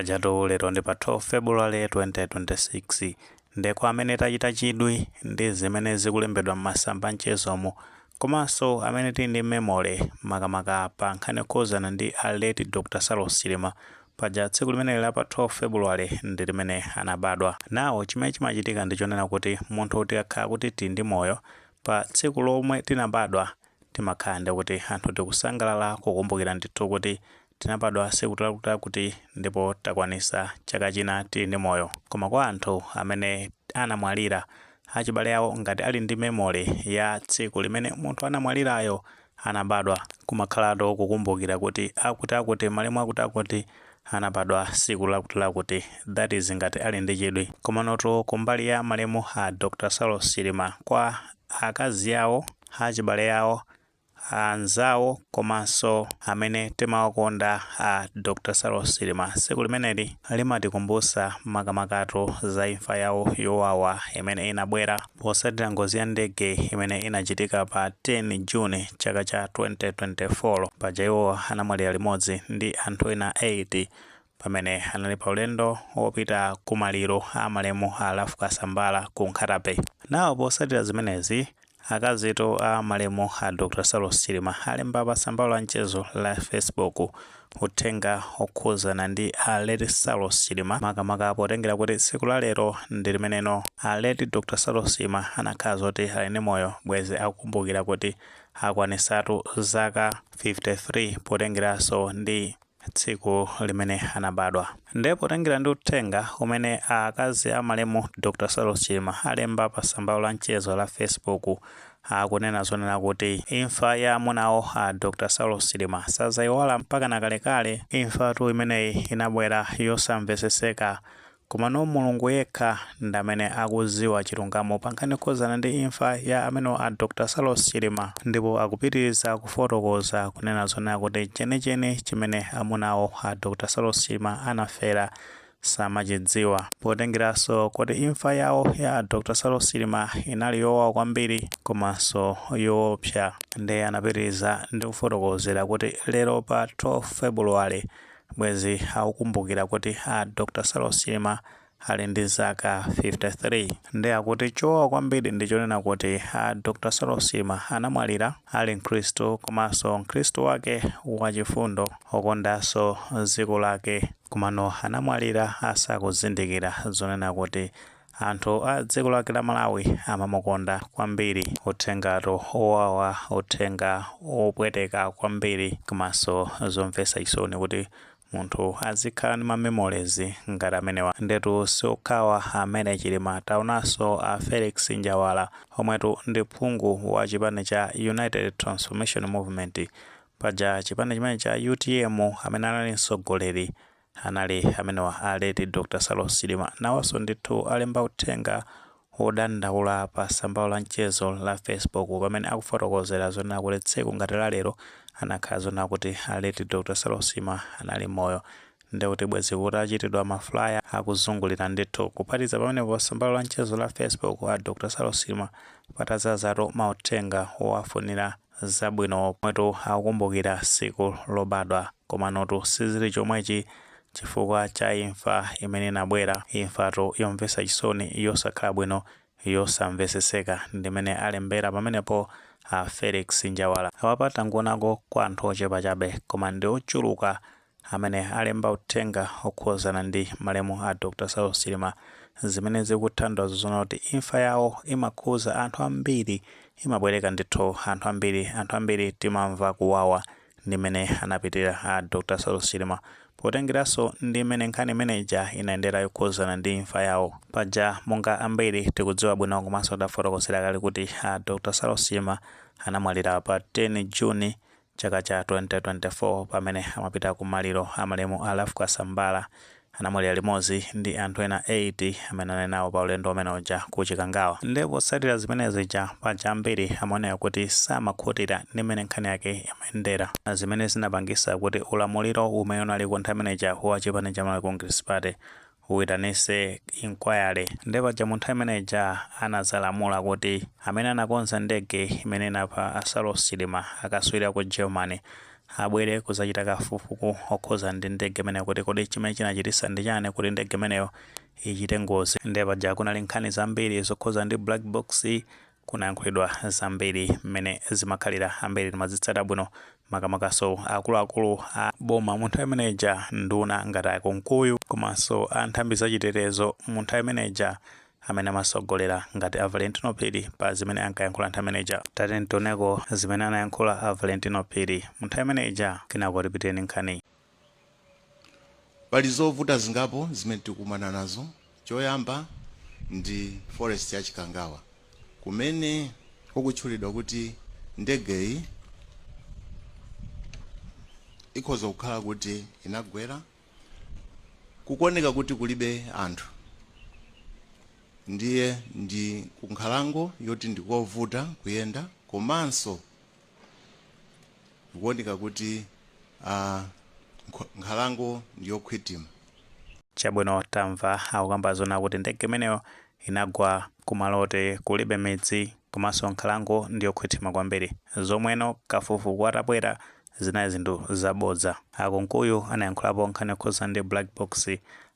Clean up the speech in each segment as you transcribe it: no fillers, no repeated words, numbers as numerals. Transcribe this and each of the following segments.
pajatu lero ndi pa 12 February 2026 ndeko amene tachita chidwi ndi zimene zikulembedwa m'masamba mchezomo komanso amene tili ndi memory makamaka pa nkhani yokhuzana ndi aleti Dr. Saulos Chilima paja tsiku limene la pa 12 February ndi limene anabadwa. Nawo chimene chimachitika ndi chonena kuti munthu tikakhala kuti tili ndi moyo pa tsiku lomwe tinabadwa timakhala ndi kuti anthu tikusangalala kukumbukira ndithu kuti tinabadwa tsiku kuti ndipo takwanisa chaka china tili ndi moyo. Koma kwa anthu amene anamwalira achibale awo ngati ali ndi memory ya tsiku limene munthu anamwalirayo anabadwa kumakhalatu kukumbukira kuti akuti malemu akuti anabadwa tsiku lakuti that is ngati ali ndi chidwi. Koma noto kumbali ya malemu a Dr. Saulos Chilima kwa akazi awo achibale awo anzawo komanso amene timawakonda a Dr. Saulos Chilima tsiku limeneli limatikumbutsa makamakatu za imfa yawo yowawa imene inabwera potsatira ngozi ya ndege imene inachitika pa 10 June chaka cha 2024 paja iwo anamwalira limodzi ndi anthu ena 8 pamene anali pa ulendo wopita kumaliro a malemu a Lafu Kasambala ku Nkhatape. Nawo potsatira zimenezi akazitu a malemu a Dr. Saulos Chilima alemba pa tsamba la mchezo la Facebook uthenga okhuzana ndi aleti Saulos Chilima makamaka potengera kuti tsiku la lero ndi limeneno aleti Dr. Saulos Chilima anakhala zoti ali ndi moyo bwezi akukumbukira kuti akwanisatu zaka 53 potengeranso ndi tsiku limene anabadwa. Ndipo potengera ndi uthenga umene akazi a malemu Dr. Saulos Chilima alemba pa tsamba la mchezo la Facebook akunena zonena kuti imfa ya amunawo a Dr. Saulos Chilima sazayiwala mpaka nakalekale. Imfa tu imeneyi inabwera yosamveseseka koma no Mulungu yekha ndi amene akudziwa chilungamo pa nkhani yokhuzana ndi imfa ya amene a Dr. Saulos Chilima. Ndipo akupitiriza kufotokoza kunena zonena kuti chenicheni chimene amunawo a Dr. Saulos Chilima anafera samachidziwa potengeranso kuti imfa yawo ya Dr. Saulos Chilima inali yowawa kwambiri komanso yoopsa. Ndi anapitiriza ndi kufotokozera kuti lero pa 12 February bwezi akukumbukira kuti a Dr. Saulos Chilima ali ndi zaka 53. Ndi akuti chowawa kwambiri ndi chonena kuti a Dr. Saulos Chilima anamwalira ali Mkhristu komanso Mkhristu wake wachifundo okondanso dziko lake komano anamwalira asakuzindikira zonena kuti anthu a dziko lake la Malawi amamukonda kwambiri. Uthengatu owawa uthenga opweteka kwambiri komanso zomvetsa chisoni kuti munthu azikhala ndi memories ngati amenewa. Ndetu siokhawa amene Chilima taonanso a Felix Njawala omwetu ndi phungu wa chipani cha United Transformation Movement paja chipani chimene cha UTM amene anali mtsogoleri anali amenewa aleti Dr. Saulos Chilima. Nawonso ndithu alemba uthenga wodandaula pa tsamba la mchezo la Facebook pamene akufotokozera zonena kuti tsiku ngati la lero anakhala zonena kuti aleti Dr. Saulos Chilima anali moyo. Ndi kuti bwezi kuti achitidwa maflyer akuzungulira ndithu kupatiza pamene pa tsamba la mchezo la Facebook a Dr. Saulos Chilima patazazatu mauthenga owafunira zabwino mwetu akukumbukira tsiku lobadwa. Koma notu sizili chomwechi chifukwa cha imfa imene inabwera, imfatu yomvetsa chisoni yosakhala bwino yosamveseseka ndimene alembera pamenepo a Felix Njawala. Awapata ngonako kwa anthu ochepa chabe koma ndi ochuluka amene alemba uthenga okhuzana ndi malemu a Dr. Saulos Chilima zimene zikutanthauza zona kuti imfa yawo imakhuza anthu ambiri, imabwereka ndithu anthu ambiri timamva kuwawa ndimene anapitira a Dr. Saulos Chilima. Potengeranso ndi imene nkhani imeneja inayendera yokhuzana ndi imfa yawo paja monga ambiri tikudziwa bwino komanso tafotokozera kale kuti a Dr. Saulos Chilima anamwalira pa 10 June chaka cha 2024 pamene amapita kumaliro a malemu a Lafu Kasambala. Anamwalira limodzi ndi anthu ena 8 amene anali nawo pa ulendo umene uja ku Chikangawa. Ndipo potsatira zimenezi paja ambiri amaonera kuti samakhutira ndi imene nkhani yake imayendera zimene zinapangisa kuti ulamuliro umene unali ku nthawi imeneja wa chipani cha Malawi Congress Party uitanise inquiry. Ndipo paja mu nthawi imeneja anazalamula kuti amene anakonza ndege imene inapha a Saulos Chilima akaswira ku Germany abwere kuzachita kafukufuku okhoza ndi ndege imeneyo kuti kodi chimene chinachitisa ndi chani kuti ndege imeneyo ichite ngozi. Ndipo paja kunali nkhani zambiri zokhoza ndi black box, kunayankhulidwa zambiri mmene zimakhalira, ambiri timazitsata bwino makamakaso akuluakulu a boma mu nthawi imeneja, nduna ngati akonkuyu komanso a nthambi zachitetezo mu nthawi imeneja amene amasogolera ngati a Valentino Phiri pa zimene ankayankhula nthawi imeneja. Tate ntoneko zimene anayankhula a Valentino Phiri mu nthawi imeneja, kenako tipiteni nkhani. Pali zovuta zingapo zimene tikumana nazo. Choyamba ndi forest ya Chikangawa kumene kukutchulidwa kuti ndegeyi ikhoza kukhala kuti inagwera, kukuoneka kuti kulibe anthu, ndiye ndi kunkhalango yoti ndikovuta kuyenda, komanso kukuoneka kuti nkhalango ndiyokhwitima. Chabwino tamva akukamba zona kuti ndege imeneyo inagwa kumalote kulibe midzi komanso nkhalango ndiyokhwitima kwambiri, zomweno kafukufuku atabwera zinali zinthu zabodza. Akonkuyu anayankhulapo nkhani yokhoza ndi black box,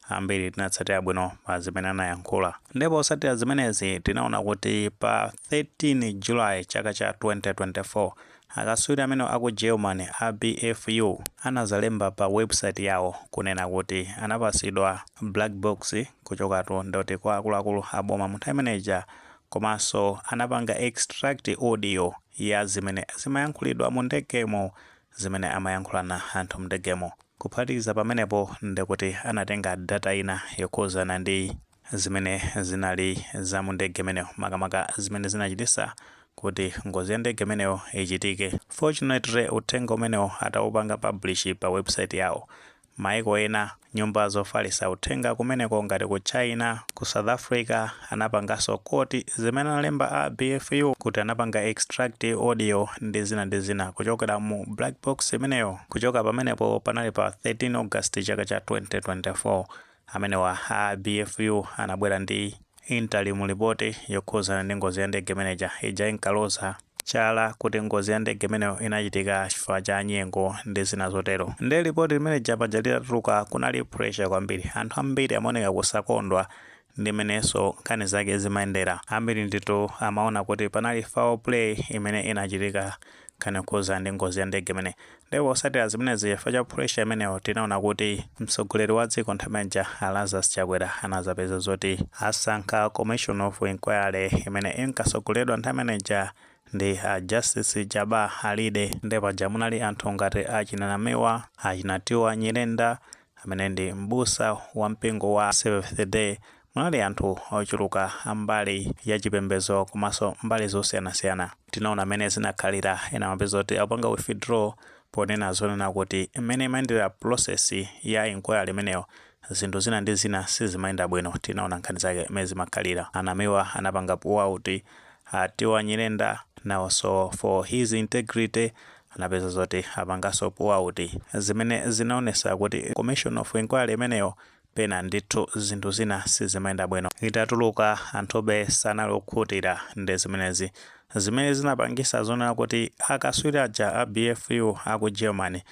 ambiri tinatsatira bwino pa zimene anayankhula. Ndipo osatira zimenezi tinaona kuti pa 13 July chaka cha 2024 akatswiri amene aku Germany a BFU anazalemba pa website yawo kunena kuti anapasidwa black box kuchokatu ndoti kwa akuluakulu aboma mu nthawi imeneja, komanso anapanga extract audio ya zimene zimayankhulidwa mu ndegemo, zimene amayankhulana anthu mndegemo. Kuphatikiza pamenepo ndikuti anatenga data ina yokhuzana ndi zimene zinali za mu ndege imeneyo, makamaka zimene zinachitisa kuti ngozi ya ndege imeneyo ichitike. Fortunately uthenga umenewo atawupanga publish pa website yawo. Maiko ena, nyumba zofalisa uthenga kumeneko ngati ku China, ku South Africa, anapangaso koti zimene analemba a BFU kuti anapanga extract audio ndi zina kuchokera mu black box imeneyo. Kuchoka pamenepo panali pa 13 August chaka cha 2024 amenewa a BFU anabwera ndi interim report yokhuzana ndi ngozi ya ndege imeneja ija inkaloza chala kuti ngozi ya ndege imeneyo inachitika chifukwa cha nyengo ndi zina zotero. Ndi report imeneja paja litatuluka kunali pressure kwambiri, anthu ambiri amaoneka kusakondwa ndi meneso nkhani zake zimayendera. Ambiri ndithu amaona kuti panali foul play imene inachitika nkhani yokhuza ndi ngozi ya ndege imene. Ndipo osatira zimenezi chifukwa cha pressure imeneyo tinaona kuti mtsogoleri wa dziko nthawi imeneja Lazarus Chakwera anazapeza zoti asankha Commission of Inquiry imene inkasogoleredwa nthawi imeneja ndi Justice Jaba Halide. Ndipo paja munali anthu ngati achinanamiwa, achinatiwa Nyirenda amene ndi mbusa wa mpingo wa Seventh Day. Munali anthu ochuluka ambali ya chipembedzo komanso mbali zosiyanasiyana. Tinaona amene zinakhalira ena mapeza kuti apanga withdraw ponena zonena kuti imene imayendera process ya inquiry imeneyo zinthu zina ndi zina sizimayenda bwino. Tinaona nkhani zake imene zimakhalira. Anamiwa anapanga puwauti, atiwa Nyirenda nawonso for his integrity anapeza zoti apangaso puwauti zimene zinaonesa kuti Commission of Inquiry imeneyo pena ndithu zinthu zina sizimayenda bwino. Itatuluka anthube sanali okhutira ndi zimenezi zimene zinapangisa zonena kuti akatswiri aja a BFU aku Germany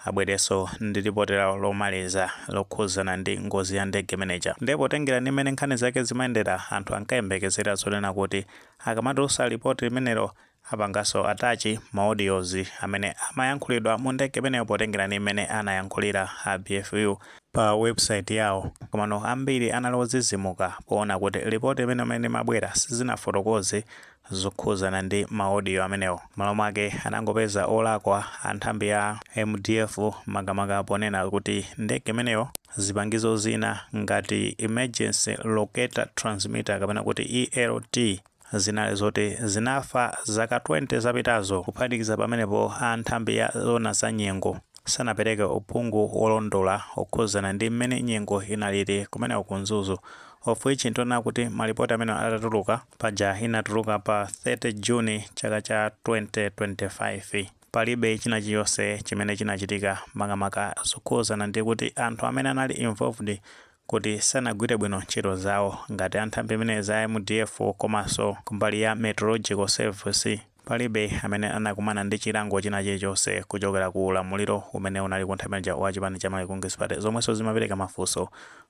abwereso ndi ripoti lawo lomaliza lokhuzana ndi ngozi ya ndege imeneja. Ndipo tengera ndi mmene nkhani zake zimayendera, anthu ankayembekezera zonena kuti akamatulusa ripoti imenelo apangaso atachi maaudios amene amayankhulidwa mu ndege imeneyo, potengera ndi mmene anayankhulira a BFU pa website yawo. Komano ambiri anali ozizimuka poona kuti ripoti imene mabwera sizinafotokoze zokhuzana ndi maaudio amenewo. Malo mwake anangopeza olakwa anthambi ya MDF makamaka ponena kuti ndege imeneyo zipangizo zina ngati emergency locator transmitter kapena kuti ELT zinali zoti zinafa zaka 20 zapitazo. Kuphatikiza pamenepo anthambi ya zona za nyengo sanapereke uphungu wolondola okhuzana ndi mmene nyengo inalili kumeneko kunzuzu, of which ntona kuti malipoti amene atatuluka paja inatuluka pa 30 June chaka cha 2025. Palibe china chiyonse chimene chinachitika makamaka zokhuzana ndi kuti anthu amene anali involved kuti sanagwire bwino ntchito zawo ngati anthambi imene za MDF komanso kumbali ya Meteorological Service palibe amene anakumana ndi chilango china chilichonse kuchokera ku ulamuliro umene unali kunthamenya wa chipani cha Malawi Congress Party, zomwenso zimapereka mafunso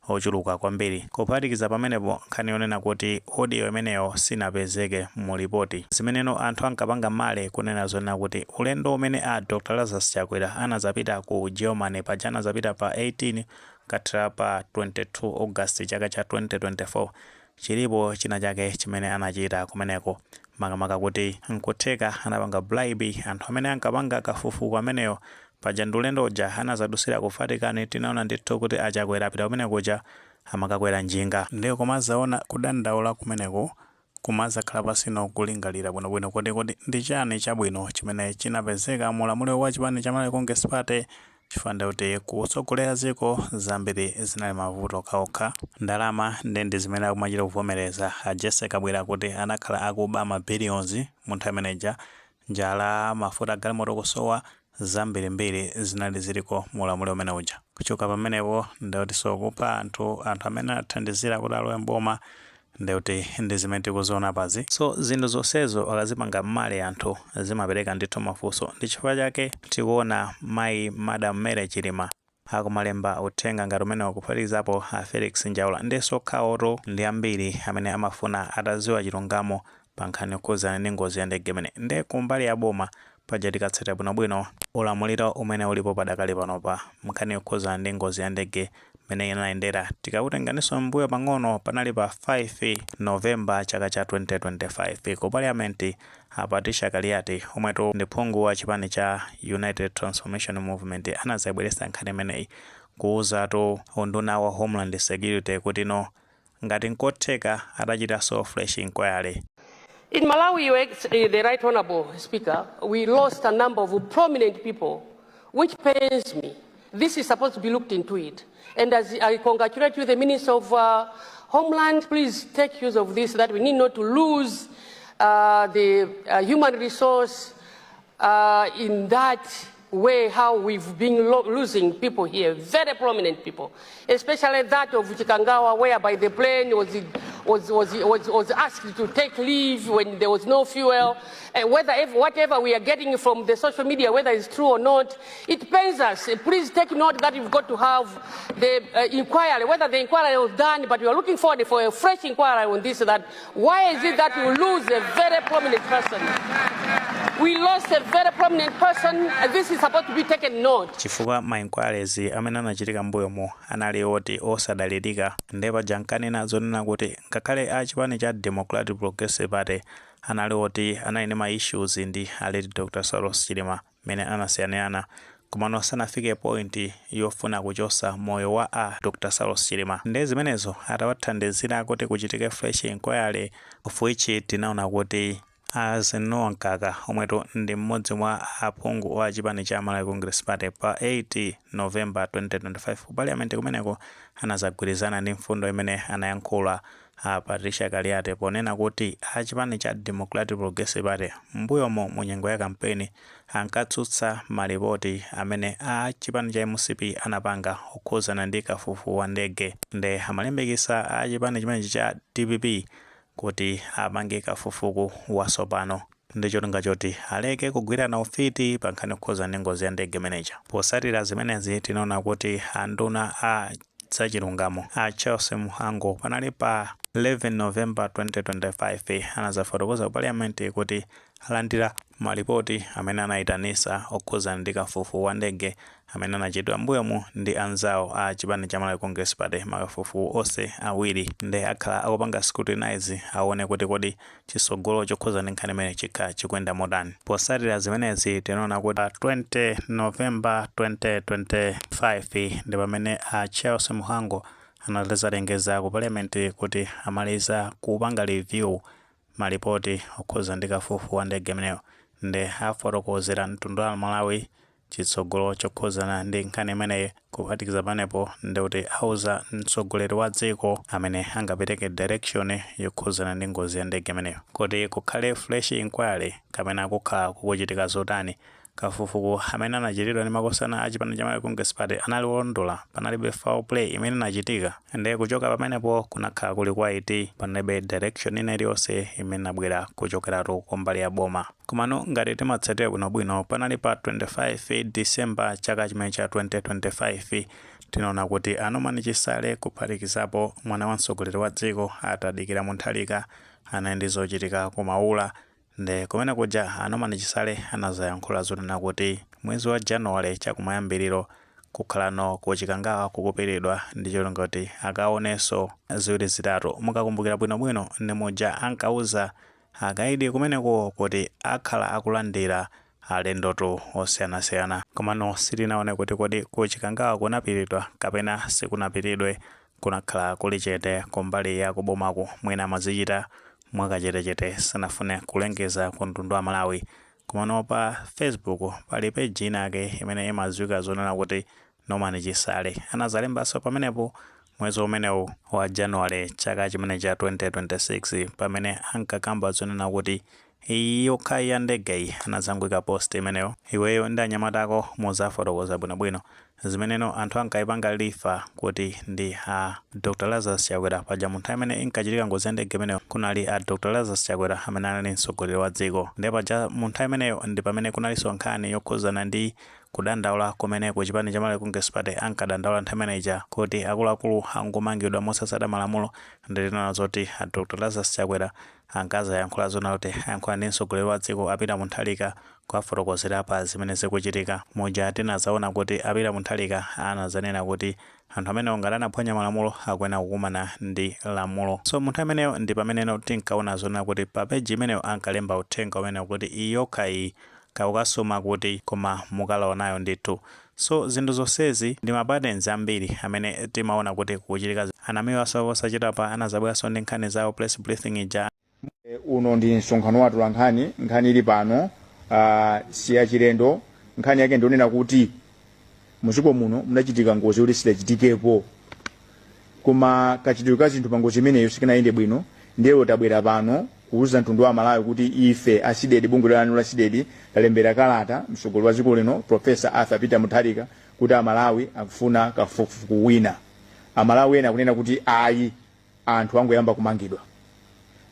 ochuluka kwambiri. Kuphatikiza pamenepo nkhani yonena kuti audio imeneyo sinapezeke mu ripoti zimeneno anthu ankapanga male kunena zonena kuti ulendo umene a Dr. Lazarus Chakwera anazapita ku Germany paja anazapita pa 18 kathera pa 22 August chaka cha 2024 chilipo china chake chimene anachita kumeneko, makamaka kuti nkutheka anapanga bribe anthu amene ankapanga kafukufuku ameneyo paja ndi ulendo uja anazadusira ku Vatican. Tinaona ndithu kuti Achakwera apita kumeneko kuja amakakwera njinga, ndiyo komazaona kudandaula kumeneko kumazakhala pasino kulingalira bwinobwino kuti ndi chani chabwino chimene chinapezeka mu ulamuliro wa chipani cha Malawi Congress Party chifukwa kuti kutsogolera dziko zambiri zinali mavuto okhaokha. Ndalama ndi zimene akumachita kuvomereza a Jesse Kabwera kuti anakhala akuba mabilions mu nthawi imeneja, njala, mafuta galimoto kusowa, zambirimbiri zinali ziliko mu ulamuliro umene uja. Kuchoka pamenepo ndikuti kupha anthu amene athandizira kuti alowe mboma ndikuti ndi zimene tikuziona pazi. So zinthu zonsezo akazipanga male anthu zimapereka ndithu mafunso. Ndi chifukwa chake tikuona mayi Madam Mary Chilima akumalemba uthenga ngati umene wakuphatikizapo a Felix Njaula ndiso khaoto ndi ambiri amene amafuna ataziwa chilungamo pa nkhani yokhuzana ndi ngozi ya ndege imene. Ndi kumbali ya boma paja tikatsata bwinobwino ulamuliro umene ulipo padakali panopa nkhani yokhuzana ndi ngozi ya ndege imene inayendera. Tikakutenganiso mbuyo pang'ono panali pa 5 Novemba chaka cha 2025 ku Parliament Patricia Kaliati omwetu ndi phungu wa chipani cha United Transformation Movement anazabweretsa nkhani imeneyi kuwuzatu unduna wa Homeland Security kuti no ngati nkotheka atachitanso fresh inquiry. In Malawi, the Right Honorable Speaker, we lost a number of prominent people, which pains me. This is supposed to be looked into it. And as I congratulate you, the Minister of Homeland, please take use of this, that we need not to lose the human resource in that way, how we've been losing people here, very prominent people, especially that of Chikangawa, whereby the plane was asked to take leave when there was no fuel. Whatever we are getting from the social media, whether it's true or not, it pains us. Please take note that we've got to have the inquiry, whether the inquiry was done, but we are looking forward for a fresh inquiry on this, that why is it that we lose a very prominent person? We lost a very prominent person, and this is supposed to be taken note. Chifukwa ma inquiries amene anachitika mbuyomo anali oti osadalirika, ndipo jankani nazo nena kuti ngakhale a chipani cha Democratic Progressive Party anali oti anali ma issues ndi aleti Dr. Salos Chilima mene anasiyanana kumano sanafike point yofuna kuchosa moyo wa a Dr. Salos Chilima. Ndi zimenezo atawathandizira kuti kuchitike fresh inquiry, of which tinaona kuti Noah Nkaka omwetu ndi mmodzi mwa aphungu wa chipani cha Malawi Congress Party pa 8 Novemba 2025 ku Parliament kumeneko anazagwirizana ndi mfundo imene anayankhula Patricia Kaliati ponena kuti a chipani cha Democratic Progressive Party mbuyomo mu nyengo ya kampeni ankatsutsa malipoti amene a chipani cha MCP anapanga okhuzana ndi kafukufuku wa ndege. Ndi amalembekisa a chipani chimene cha DPP kuti apange kafukufuku watsopano ndi cholinga choti aleke kugwirana ufiti pa nkhani yokhuzana ndi ngozi ya ndege imeneja. Posatira zimenezi tinaona kuti anduna a zachilungamo a Charles Muhango panali pa 11 Novemba 2025 anazafotokoza ku Parliament kuti alandira malipoti amene anayitanisa okhuzana ndi kafukufuku wa ndege amene anachitidwa mbuyomu ndi anzawo a chipani cha Malawi Congress Party. Makafukufuku onse awiri ndi akhala akupanga scrutinize aone kuti kodi chisogolo chokhuzana ndi nkhani imene chikha chikuyenda motani. Posatira zimenezi tinaona kuti 20 Novemba 2025 ndi pamene a Charles Muhango analengeza ku Parliament kuti amaliza kupanga review malipoti okhuzana ndi kafukufuku wa ndege imeneyo, ndi afotokozera mtundu wa Malawi chitsogolo chokhuzana ndi nkhani imeneyi. Kuphatikiza panepo ndi kuti auza mtsogoleri wa dziko amene angapereke direction yokhuzana ndi ngozi ya ndege imeneyo kuti kukhale fresh inquiry kapena kukhala kukuchitika zotani kafukufuku amene anachitidwa ndi makosana a chipani cha Malawi Congress Party anali wolondola, panalibe foul play imene inachitika, ndiye kuchoka pamenepo kunakhala kuli kwaiti, panalibe direction ina iliyonse imene inabwera kuchokeratu kumbali ya boma. Komano ngati timatsatira bwinobwino, panali pa 25 December chaka chimene cha 2025 tinaona kuti Norman Chisale kuphatikizapo mwana wa mtsogoleri wa dziko atadikira Munthalika anali ndi zochitika kumaula, nde kumene kuja Norman Chisale anazayankhula zonena kuti mwezi wa Januwale chakumayambiriro kukhalano kuchikangawa kukupiridwa ndi cholinga kuti akaonenso ziwiri zitatu. Mukakumbukira bwinobwino ndi muja ankauza akaidi kumeneko kuti akhala akulandira alendoto osiyanasiyana. Komano sitinaone kuti kodi kuchikangawa kunapiridwa kapena sikunapiridwe, kunakhala kuli chete kumbali ya kubomako mwina amazichita mwakachetechete sanafune kulengeza ku mtundu wa Malawi. Komano pa Facebook pali page inake imene imadziwika zonena kuti Norman Chisale anazalembanso pamenepo mwezi umenewu wa Januwale chaka chimene cha 2026 pamene ankakamba zonena kuti yokha ya ndege anazangwika post imeneyo. Iweyo ndi anyamatako muzafotokoza bwinobwino zimeneno anthu ankayipanga lifa kuti ndi Dr. Lazarus Chakwera paja munthu amene inkachitika ngozi ya ndege imeneyo kunali Dr. Lazarus Chakwera amene anali mtsogoleri wa dziko, ndipo paja munthu ameneyo ndi pamene kunalinso nkhani yokhuzana ndi kudandaula kumene ku chipani cha Malawi Congress Party ankadandaula nthawi imeneyi kuti akuluakulu angomangidwa mosatsata malamulo. Nditinaona zoti Dr. Lazarus Chakwera ankazayankhula zona kuti ayankhula ndi mtsogoleri wa dziko apita Munthalika kuwafotokozera pa zimene zikuchitika. Muja tinazaona kuti apita Munthalika anazanena kuti anthu amene ngati anaphwanya malamulo akuyenera kukumana ndi lamulo. So munthu ameneyo ndi pameneno tinkaona zona kuti pa page imeneyo ankalemba uthenga umeneyo kuti iyokha iyi kaukasoma kuti koma mukalaonayo ndithu. So zinthu zonsezi ndi mabadens ambiri amene timaona kuti kuchitika. Anamiwaso posachitapa anazabweranso ndi nkhani zawo press briefing ija. Uno ndi msonkhano wathu wa nkhani ili pano siya chilendo. Nkhani yake ndionena kuti muziko muno munachitika ngozi kuti sidachitikepo, koma kachitidwe ka zinthu pa ngozi imeneyo sikanayende bwino. Ndiyo tabwera pano kuuza mtundu wa Malawi kuti ife asidedi bungwe lanu la sidedi lalembera kalata mtsogoleri wa dziko lino Professor Arthur Peter Mutharika kuti Amalawi akufuna kafukufuku wina. Amalawi ena kunena kuti ayi anthu angoyamba kumangidwa,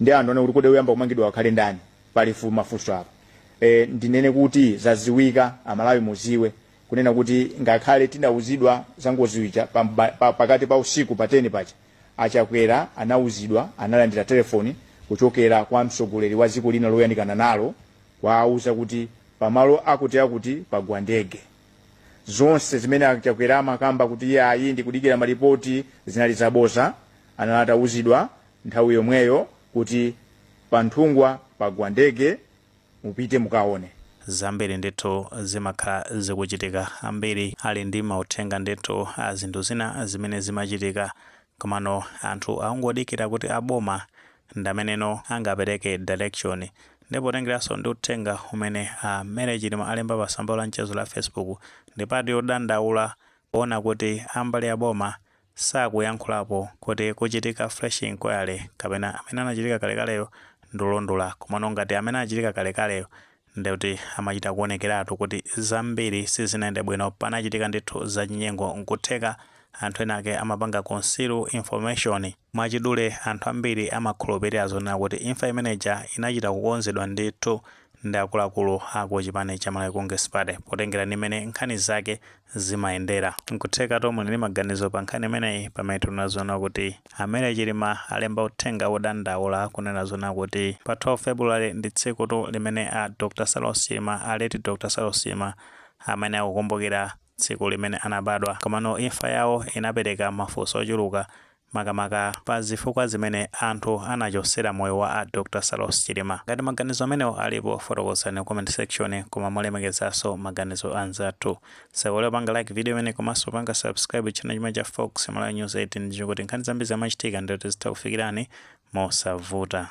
ndi anthu ane kuti kodi uyamba kumangidwa akhale ndani, pali mafunso apo. Ndinene kuti zaziwika Amalawi muziwe kunena kuti ngakhale tinauzidwa zangoziwicha pakati pa usiku pa 10 pacha Achakwera anauzidwa, analandira telefoni kuchokera kwa mtsogoleri wa dziko lino loyandikana nalo kwauza kuti pamalo akuti pagwa ndege. Zonse zimene Achakwera amakamba kuti ayi ndi kudikira malipoti zinali zaboza. Analatauzidwa nthawi yomweyo kuti panthungwa pagwa ndege, mupite mukaone. Zambiri ndithu zimakhala zikuchitika, ambiri ali ndi mauthenga ndithu zinthu zina zimene zimachitika. Komano anthu akungodikira kuti aboma ndameneno angapereke direction. Ndipo tengeranso ndi uthenga umene Mary Chilima alemba pa tsamba la mchezo la Facebook ndipati yodandaula kuona kuti ambali ya boma sakuyankhulapo kuti kuchitika fresh inquiry kapena amene anachitika kalekaleyo ndolondola. Komano ngati amene anachitika kalekaleyo ndikuti amachita kuonekeratu kuti zambiri sizinaende bwino, panachitika ndithu zachinyengo. Nkutheka anthu enake amapanga conceal information mwachidule. Anthu ambiri amakhulupirira zonena kuti imfa imeneja inachita kukonzedwa ndithu ndi akuluakulu aku chipani cha Malawi Congress Party potengera nimene nkhani zake zimayendera. Nkutheka tomwe ndi maganizo pa nkhani imeneyi pamene tunazona kuti Mary Chilima alemba uthenga wodandaula kunena zona kuti pa 12 February ndi tsiku limene Dr. Salos Chilima aleti Dr. Salos Chilima amene akukumbukira tsiku limene anabadwa. Komano imfa yawo inapereka mafunso ochuluka makamaka pa zifukwa zimene anthu anachosera moyo wa Dr. Salos Chilima. Ngati maganizo amenewo alipo fotokozani comment section, koma molemekezanso maganizo anzathu. Sewole panga like video imene komanso panga subscribe channel chimene cha Fox Malawi News 18 ndikuti nkhani zambiri zamachitika ndikuti zitakufikirani mosavuta.